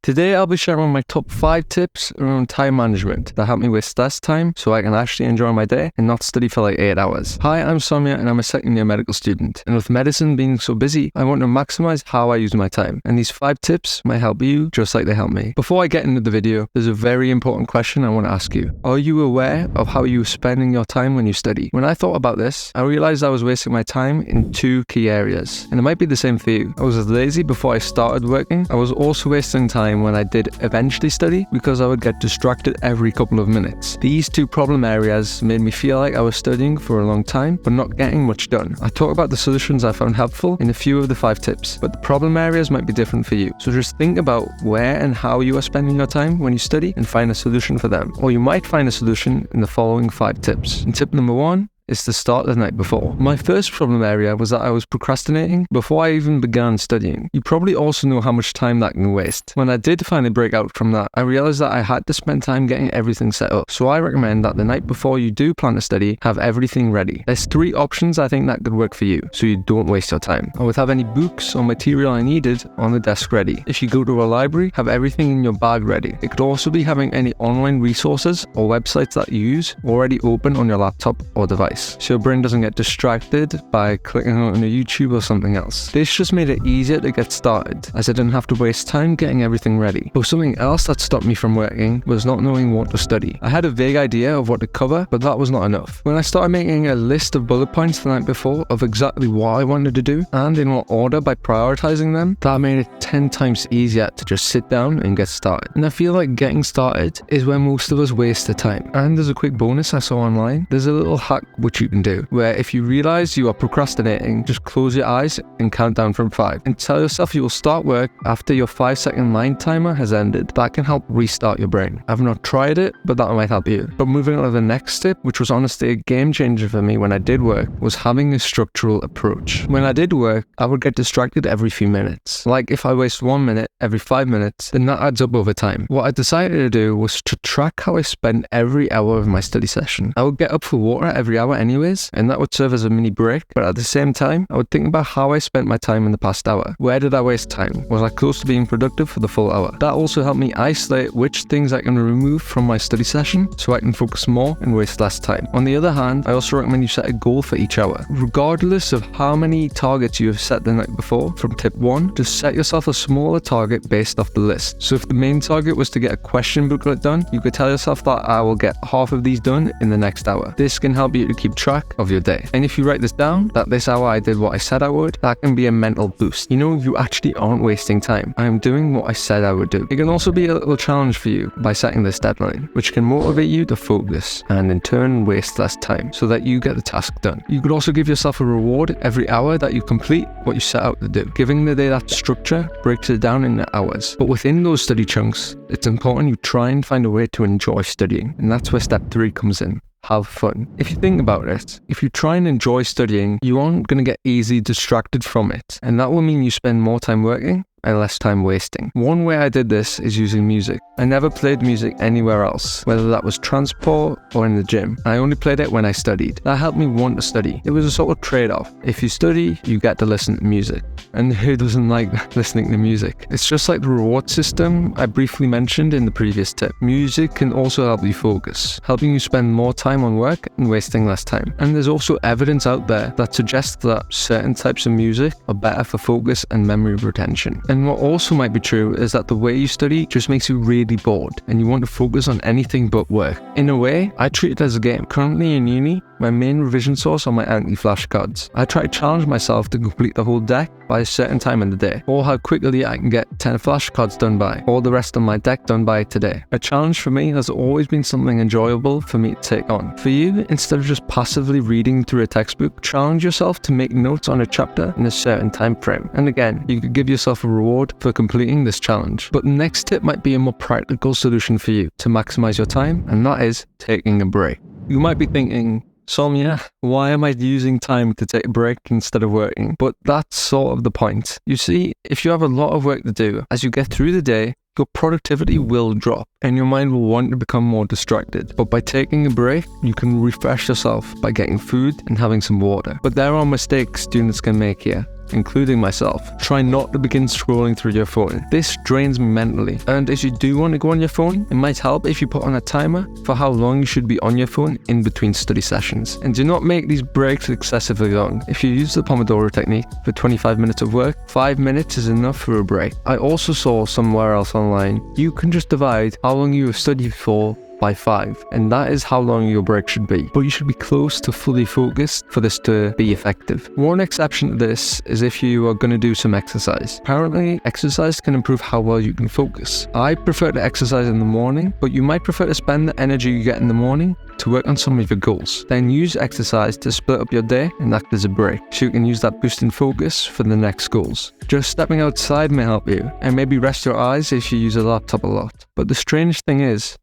Today I'll be sharing my top 5 tips around time management that help me waste less time so I can actually enjoy my day and not study for like 8 hours. Hi, I'm Soumya and I'm a second year medical student. And with medicine being so busy, I want to maximize how I use my time. And these 5 tips might help you just like they help me. Before I get into the video, there's a very important question I want to ask you. Are you aware of how you're spending your time when you study? When I thought about this, I realized I was wasting my time in 2 key areas. And it might be the same for you. I was lazy before I started working. I was also wasting time when I did eventually study because I would get distracted every couple of minutes. These 2 problem areas made me feel like I was studying for a long time but not getting much done. I talk about the solutions I found helpful in a few of the 5 tips, but the problem areas might be different for you. So just think about where and how you are spending your time when you study and find a solution for them. Or you might find a solution in the following 5 tips. And tip number 1 is to start the night before. My first problem area was that I was procrastinating before I even began studying. You probably also know how much time that can waste. When I did finally break out from that, I realized that I had to spend time getting everything set up. So I recommend that the night before you do plan to study, have everything ready. There's 3 options I think that could work for you, so you don't waste your time. I would have any books or material I needed on the desk ready. If you go to a library, have everything in your bag ready. It could also be having any online resources or websites that you use already open on your laptop or device, so your brain doesn't get distracted by clicking on a YouTube or something else. This just made it easier to get started, as I didn't have to waste time getting everything ready. But something else that stopped me from working was not knowing what to study. I had a vague idea of what to cover, but that was not enough. When I started making a list of bullet points the night before of exactly what I wanted to do, and in what order by prioritizing them, that made it 10 times easier to just sit down and get started. And I feel like getting started is where most of us waste the time. And there's a quick bonus I saw online. There's a little hack which you can do, where if you realize you are procrastinating, just close your eyes and count down from 5 and tell yourself you will start work after your 5-second mind timer has ended. That can help restart your brain. I've not tried it, but that might help you. But moving on to the next tip, which was honestly a game changer for me when I did work, was having a structural approach. When I did work, I would get distracted every few minutes. Like if I waste 1 minute every 5 minutes, then that adds up over time. What I decided to do was to track how I spent every hour of my study session. I would get up for water every hour anyways, and that would serve as a mini break, but at the same time, I would think about how I spent my time in the past hour. Where did I waste time? Was I close to being productive for the full hour? That also helped me isolate which things I can remove from my study session so I can focus more and waste less time. On the other hand, I also recommend you set a goal for each hour. Regardless of how many targets you have set the night before, from tip 1, just set yourself a smaller target based off the list. So if the main target was to get a question booklet done, you could tell yourself that I will get half of these done in the next hour. This can help you to keep track of your day. And if you write this down, that this hour I did what I said I would, that can be a mental boost. You know, you actually aren't wasting time. I am doing what I said I would do. It can also be a little challenge for you by setting this deadline, which can motivate you to focus and in turn waste less time so that you get the task done. You could also give yourself a reward every hour that you complete what you set out to do. Giving the day that structure breaks it down into hours. But within those study chunks, it's important you try and find a way to enjoy studying. And that's where step 3 comes in. Have fun. If you think about it, if you try and enjoy studying, you aren't going to get easily distracted from it. And that will mean you spend more time working and less time wasting. One way I did this is using music. I never played music anywhere else, whether that was transport or in the gym. I only played it when I studied. That helped me want to study. It was a sort of trade-off. If you study, you get to listen to music. And who doesn't like listening to music? It's just like the reward system I briefly mentioned in the previous tip. Music can also help you focus, helping you spend more time on work and wasting less time. And there's also evidence out there that suggests that certain types of music are better for focus and memory retention. And what also might be true is that the way you study just makes you really bored and you want to focus on anything but work. In a way, I treat it as a game. Currently in uni, my main revision source are my empty flashcards. I try to challenge myself to complete the whole deck by a certain time in the day, or how quickly I can get 10 flashcards done by, or the rest of my deck done by today. A challenge for me has always been something enjoyable for me to take on. For you, instead of just passively reading through a textbook, challenge yourself to make notes on a chapter in a certain time frame. And again, you could give yourself a reward for completing this challenge. But the next tip might be a more practical solution for you to maximize your time, and that is taking a break. You might be thinking, Soumya, why am I using time to take a break instead of working? But that's sort of the point. You see, if you have a lot of work to do, as you get through the day, your productivity will drop and your mind will want to become more distracted. But by taking a break, you can refresh yourself by getting food and having some water. But there are mistakes students can make here. including myself, try not to begin scrolling through your phone. This drains me mentally, and if you do want to go on your phone, it might help if you put on a timer for how long you should be on your phone in between study sessions. And do not make these breaks excessively long. If you use the Pomodoro technique for 25 minutes of work, 5 minutes is enough for a break. I also saw somewhere else online, you can just divide how long you have studied for by 5, and that is how long your break should be. But you should be close to fully focused for this to be effective. One exception to this is if you are going to do some exercise. Apparently, exercise can improve how well you can focus. I prefer to exercise in the morning, but you might prefer to spend the energy you get in the morning to work on some of your goals. Then use exercise to split up your day and act as a break, so you can use that boost in focus for the next goals. Just stepping outside may help you, and maybe rest your eyes if you use a laptop a lot. But the strange thing is,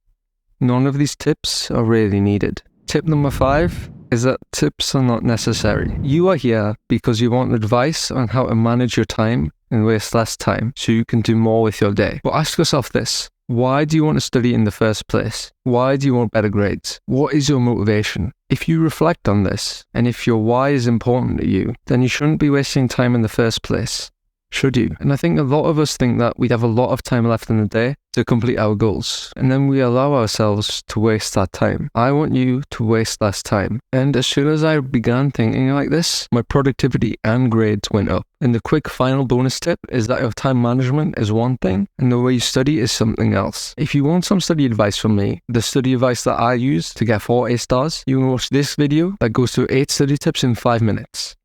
none of these tips are really needed. Tip number 5 is that tips are not necessary. You are here because you want advice on how to manage your time and waste less time so you can do more with your day. But ask yourself this: why do you want to study in the first place? Why do you want better grades? What is your motivation? If you reflect on this, and if your why is important to you, then you shouldn't be wasting time in the first place, should you? And I think a lot of us think that we have a lot of time left in the day to complete our goals, and then we allow ourselves to waste that time. I want you to waste less time. And as soon as I began thinking like this, my productivity and grades went up. And the quick final bonus tip is that your time management is one thing and the way you study is something else. If you want some study advice from me, the study advice that I use to get 4 A stars, you can watch this video that goes through 8 study tips in 5 minutes.